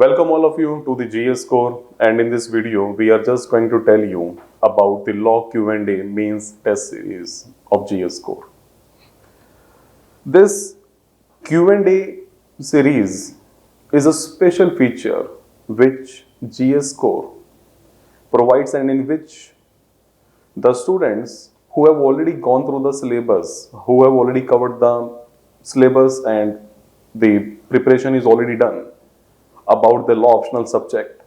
Welcome all of you to the GS core, and in this video we are just going to tell you about the law Q&A mains test series of GS core. This Q&A series is a special feature which GS core provides, and in which the students who have already gone through the syllabus, who have already covered the syllabus and the preparation is already done about the law optional subject.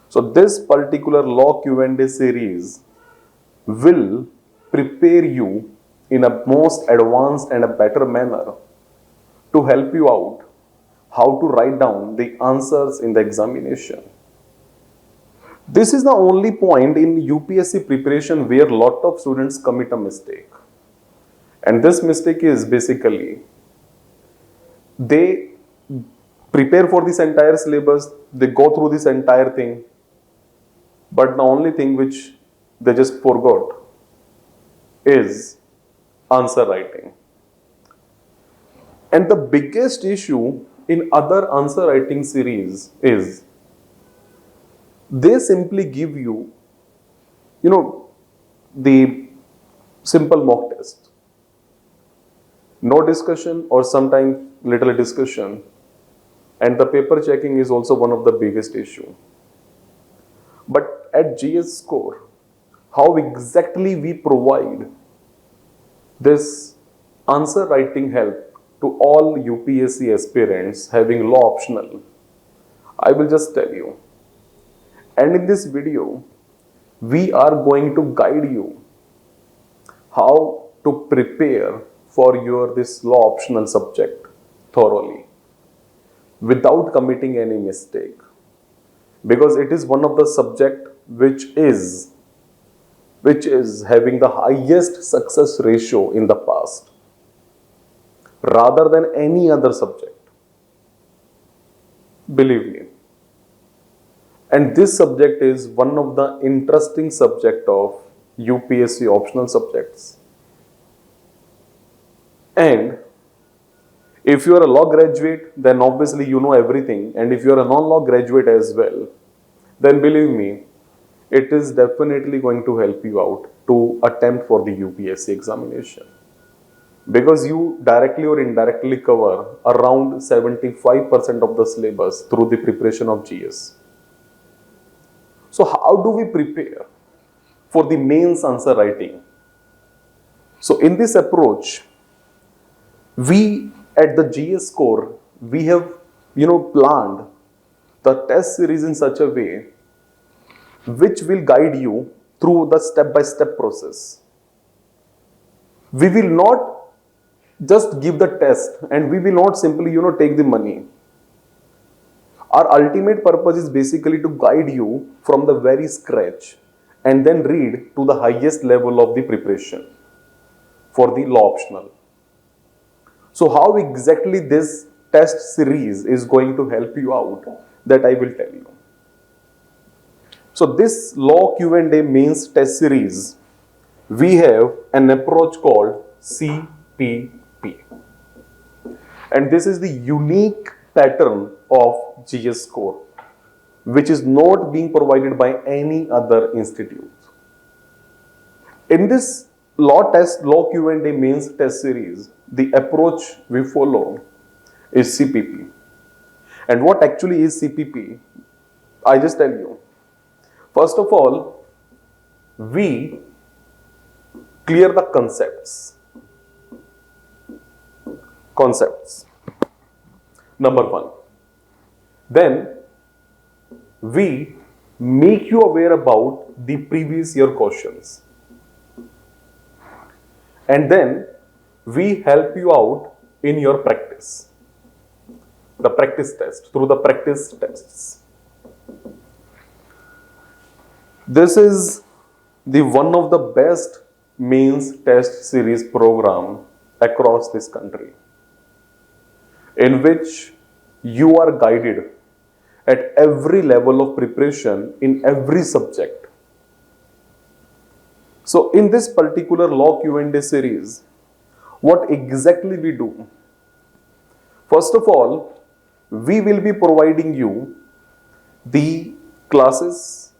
So this particular law Q&A series will prepare you in a most advanced and a better manner to help you out how to write down the answers in the examination. This is the only point in UPSC preparation where a lot of students commit a mistake. And this mistake is basically they prepare for this entire syllabus, they go through this entire thing, but the only thing which they just forgot is answer writing. And the biggest issue in other answer writing series is they simply give you, the simple mock test. No discussion, or sometimes little discussion. And the paper checking is also one of the biggest issue. But at GS Score, how exactly we provide this answer writing help to all UPSC aspirants having law optional, I will just tell you. And in this video, we are going to guide you how to prepare for your this law optional subject thoroughly, without committing any mistake, because it is one of the subject which is having the highest success ratio in the past rather than any other subject, believe me. And this subject is one of the interesting subject of UPSC optional subjects. And if you are a law graduate, then obviously you know everything. And if you are a non-law graduate as well, then believe me, it is definitely going to help you out to attempt for the UPSC examination. Because you directly or indirectly cover around 75% of the syllabus through the preparation of GS. So how do we prepare for the mains answer writing? So in this approach, we at the GS core, we have planned the test series in such a way which will guide you through the step-by-step process. We will not just give the test, and we will not simply take the money. Our ultimate purpose is basically to guide you from the very scratch and then read to the highest level of the preparation for the law optional. So how exactly this test series is going to help you out, that I will tell you. So this law Q&A mains test series, we have an approach called CPP. And this is the unique pattern of GS score, which is not being provided by any other institute. In this law Q&A mains test series, the approach we follow is CPP. And what actually is CPP? I just tell you. First of all, we clear the concepts. Number one. Then we make you aware about the previous year questions. And then we help you out in your practice. The practice test, through the practice tests. This is the one of the best mains test series program across this country, in which you are guided at every level of preparation in every subject. So in this particular law Q&A series, what exactly we do? First of all, we will be providing you the classes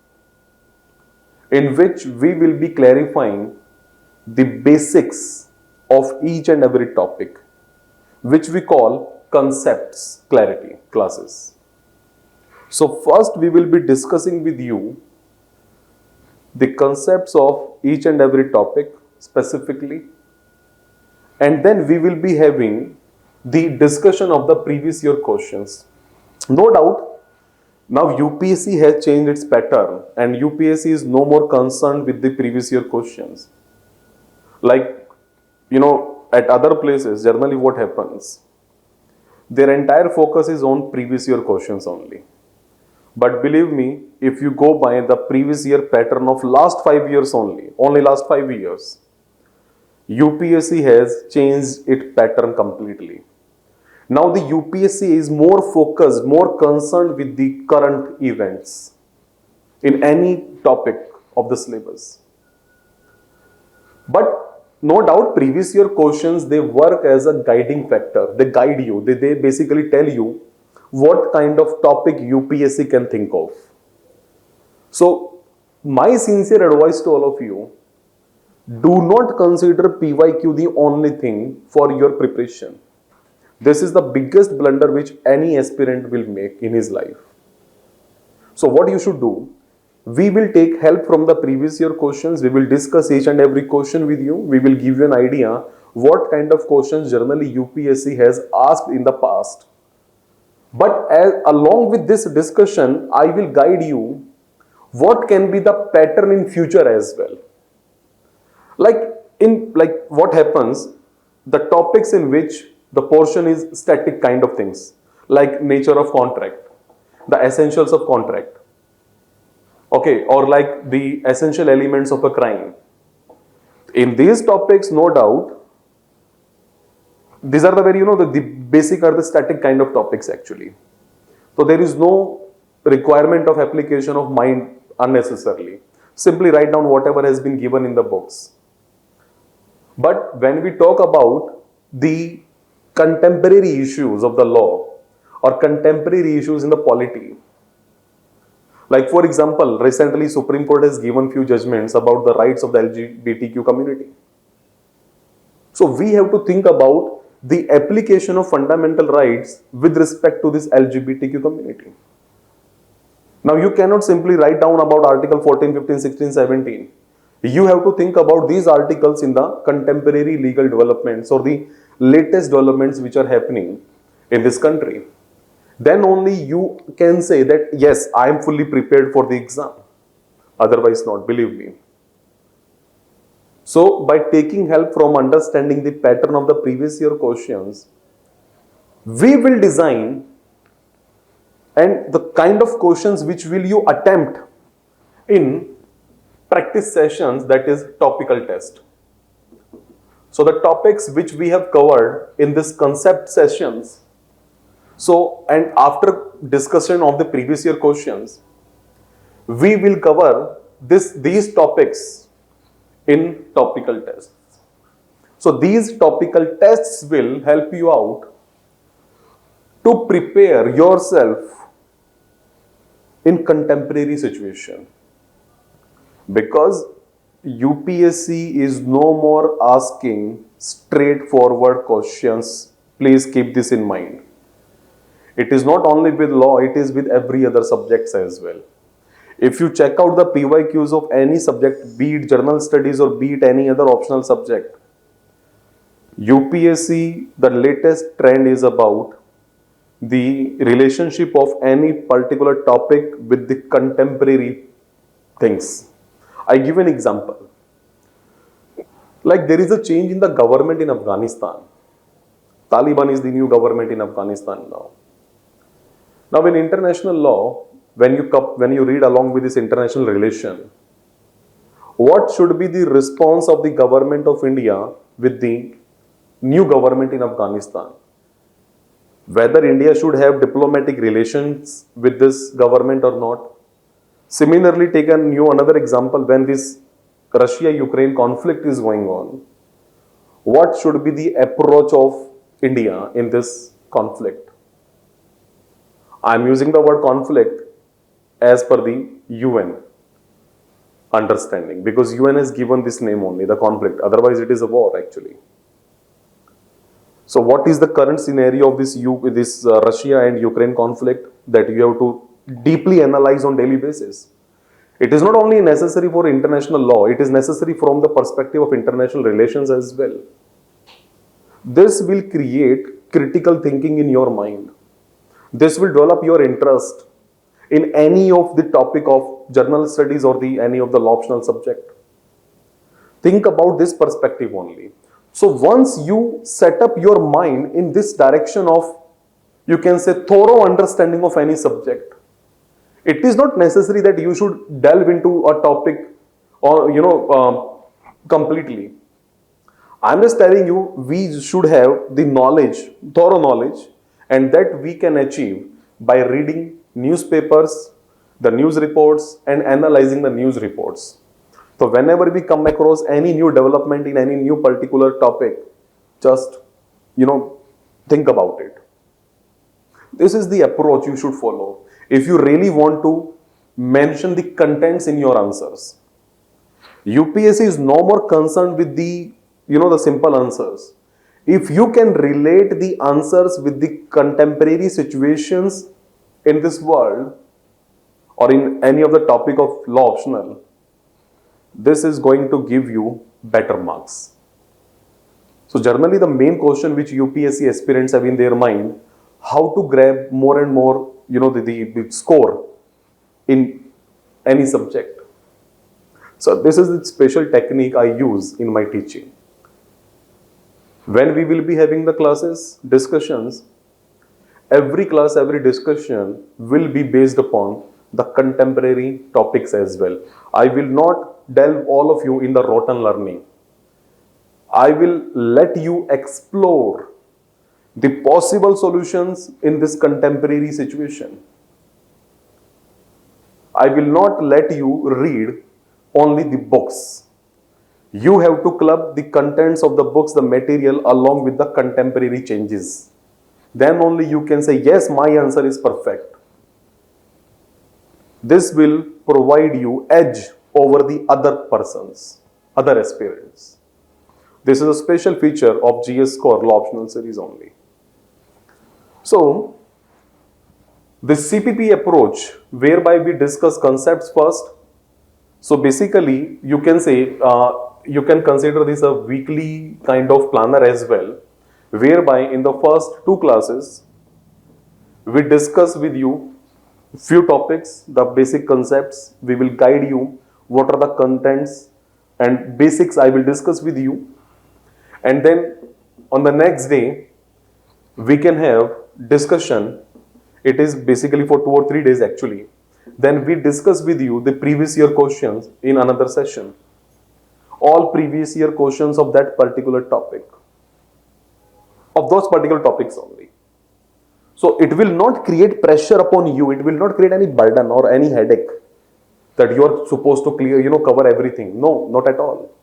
in which we will be clarifying the basics of each and every topic, which we call concepts clarity classes. So first we will be discussing with you the concepts of each and every topic specifically, and then we will be having the discussion of the previous year questions. No doubt, now UPSC has changed its pattern and UPSC is no more concerned with the previous year questions. Like, at other places, generally what happens? Their entire focus is on previous year questions only. But believe me, if you go by the previous year pattern of last 5 years only last 5 years, UPSC has changed its pattern completely. Now the UPSC is more focused, more concerned with the current events in any topic of the syllabus. But no doubt previous year questions, they work as a guiding factor. They guide you. They basically tell you what kind of topic UPSC can think of. So my sincere advice to all of you, do not consider PYQ the only thing for your preparation. This is the biggest blunder which any aspirant will make in his life. So what you should do, we will take help from the previous year questions. We will discuss each and every question with you. We will give you an idea what kind of questions generally UPSC has asked in the past. But along with this discussion, I will guide you what can be the pattern in future as well. Like what happens, the topics in which the portion is static kind of things, like nature of contract, the essentials of contract, okay, or like the essential elements of a crime. In these topics, no doubt, these are the very, the basic or the static kind of topics actually. So there is no requirement of application of mind unnecessarily. Simply write down whatever has been given in the books. But when we talk about the contemporary issues of the law or contemporary issues in the polity, like for example, recently Supreme Court has given few judgments about the rights of the LGBTQ community. So we have to think about the application of fundamental rights with respect to this LGBTQ community. Now you cannot simply write down about Article 14, 15, 16, 17. You have to think about these articles in the contemporary legal developments or the latest developments which are happening in this country. Then only you can say that yes, I am fully prepared for the exam. Otherwise not, believe me. So by taking help from understanding the pattern of the previous year questions, we will design and the kind of questions which will you attempt in practice sessions, that is topical test. So the topics which we have covered in this concept sessions, so and after discussion of the previous year questions, we will cover these topics in topical tests. So these topical tests will help you out to prepare yourself in contemporary situation. Because UPSC is no more asking straightforward questions. Please keep this in mind. It is not only with law, it is with every other subjects as well. If you check out the PYQs of any subject, be it general studies or be it any other optional subject, UPSC, the latest trend is about the relationship of any particular topic with the contemporary things. I give an example. Like there is a change in the government in Afghanistan. Taliban is the new government in Afghanistan now. Now in international law, when you read along with this international relation, what should be the response of the government of India with the new government in Afghanistan? Whether India should have diplomatic relations with this government or not. Similarly, take another example when this Russia-Ukraine conflict is going on. What should be the approach of India in this conflict? I'm using the word conflict as per the UN understanding, because UN has given this name only, the conflict. Otherwise, it is a war actually. So, what is the current scenario of this Russia and Ukraine conflict that you have to deeply analyze on daily basis? It is not only necessary for international law; it is necessary from the perspective of international relations as well. This will create critical thinking in your mind. This will develop your interest in any of the topic of journal studies or any of the law optional subject. Think about this perspective only. So once you set up your mind in this direction of, you can say, thorough understanding of any subject, it is not necessary that you should delve into a topic or completely. I'm just telling you, we should have the knowledge, thorough knowledge, and that we can achieve by reading newspapers, the news reports, and analyzing the news reports. So whenever we come across any new development in any new particular topic, just, think about it. This is the approach you should follow if you really want to mention the contents in your answers. UPSC is no more concerned with the simple answers. If you can relate the answers with the contemporary situations in this world or in any of the topic of law optional, this is going to give you better marks. So generally the main question which UPSC aspirants have in their mind, how to grab more and more, the score in any subject. So this is the special technique I use in my teaching. When we will be having the classes, discussions, every class, every discussion will be based upon the contemporary topics as well. I will not delve all of you in the rotten learning. I will let you explore the possible solutions in this contemporary situation. I will not let you read only the books. You have to club the contents of the books, the material, along with the contemporary changes. Then only you can say, yes, my answer is perfect. This will provide you edge over the other persons, other aspirants. This is a special feature of GS Score Law Optional Series only. So, this CPP approach, whereby we discuss concepts first. So basically, you can say, you can consider this a weekly kind of planner as well, whereby in the first 2 classes, we discuss with you few topics, the basic concepts. We will guide you what are the contents and basics I will discuss with you. And then on the next day, we can have discussion. It is basically for 2 or 3 days actually. Then we discuss with you the previous year questions in another session. All previous year questions of that particular topic, of those particular topics only. So it will not create pressure upon you. It will not create any burden or any headache that you are supposed to clear, cover everything. No, not at all.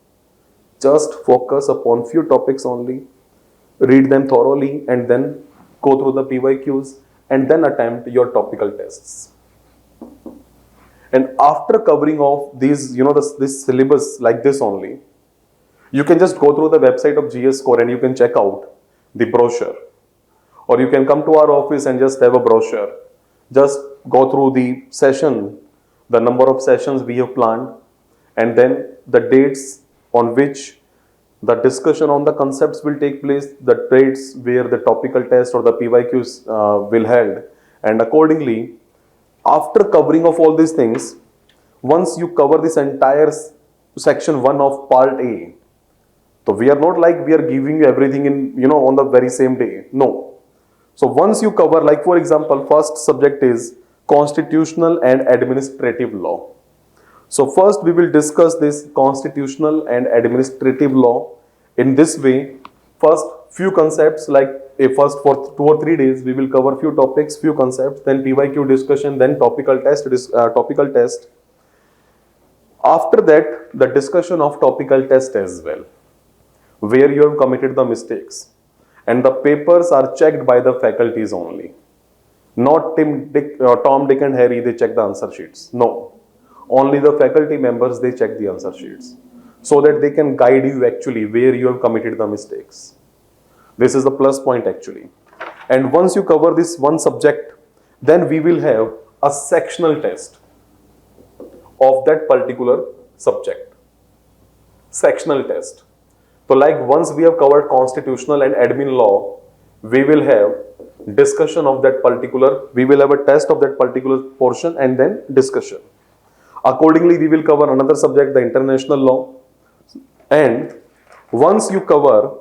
Just focus upon few topics only, read them thoroughly, and then go through the PYQs and then attempt your topical tests. And after covering of these, this syllabus like this only, you can just go through the website of GS Score and you can check out the brochure. Or you can come to our office and just have a brochure. Just go through the session, the number of sessions we have planned, and then the dates on which the discussion on the concepts will take place, the dates where the topical test or the PYQs will held. And accordingly, after covering of all these things, once you cover this entire section 1 of part A, so we are not like we are giving you everything in, on the very same day. No. So once you cover, like for example, first subject is constitutional and administrative law. So first we will discuss this constitutional and administrative law in this way. First few concepts, like first for 2 or 3 days we will cover few topics, few concepts, then PYQ discussion, then topical test. After that, the discussion of topical test as well, where you have committed the mistakes, and the papers are checked by the faculties only. Not Tom, Dick and Harry, they check the answer sheets. No. Only the faculty members, they check the answer sheets. So that they can guide you actually where you have committed the mistakes. This is the plus point actually. And once you cover this one subject, then we will have a sectional test of that particular subject. Sectional test. So like once we have covered constitutional and admin law, we will have discussion of that particular, we will have a test of that particular portion and then discussion. Accordingly, we will cover another subject, the international law. And once you cover,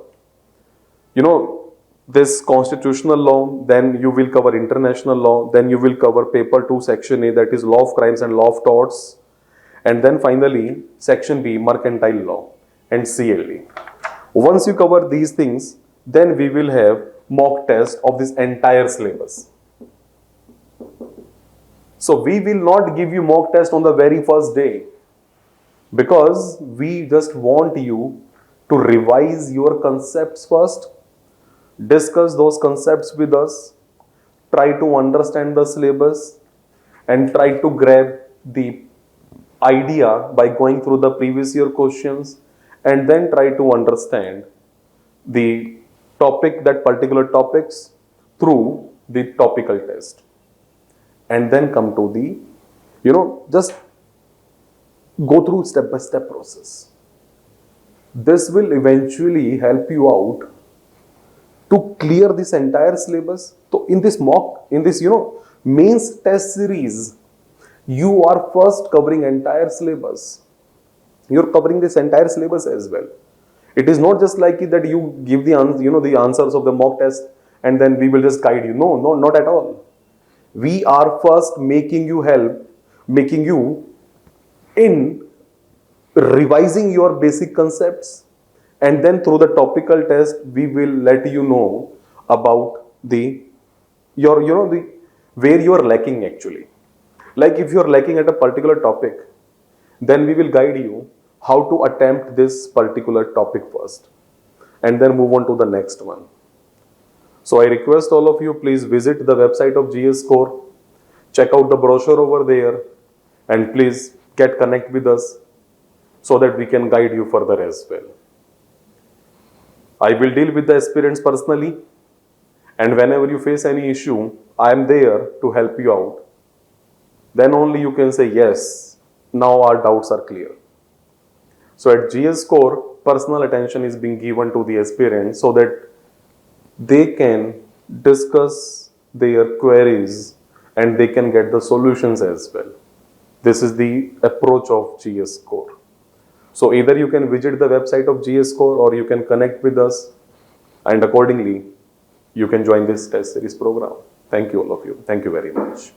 this constitutional law, then you will cover international law, then you will cover paper 2 section A, that is law of crimes and law of torts, and then finally section B, mercantile law and CLD. Once you cover these things, then we will have mock test of this entire syllabus. So we will not give you mock test on the very first day, because we just want you to revise your concepts first, discuss those concepts with us, try to understand the syllabus, and try to grab the idea by going through the previous year questions, and then try to understand the topic, that particular topics through the topical test, and then come to the, just go through step-by-step process. This will eventually help you out to clear this entire syllabus. So in this mains test series, you are first covering entire syllabus. You're covering this entire syllabus as well. It is not just like that you give the answers of the mock test and then we will just guide you. No, not at all. We are first making you in revising your basic concepts, and then through the topical test we will let you know about where you are lacking actually. Like if you are lacking at a particular topic, then we will guide you how to attempt this particular topic first and then move on to the next one. So I request all of you, please visit the website of GS Core, check out the brochure over there, and please get connect with us so that we can guide you further as well. I will deal with the aspirants personally, and whenever you face any issue, I am there to help you out. Then only you can say, yes, now our doubts are clear. So at GS Core, personal attention is being given to the aspirants so that they can discuss their queries and they can get the solutions as well. This is the approach of GS Core. So either you can visit the website of GS Core or you can connect with us, and accordingly you can join this test series program. Thank you all of you. Thank you very much.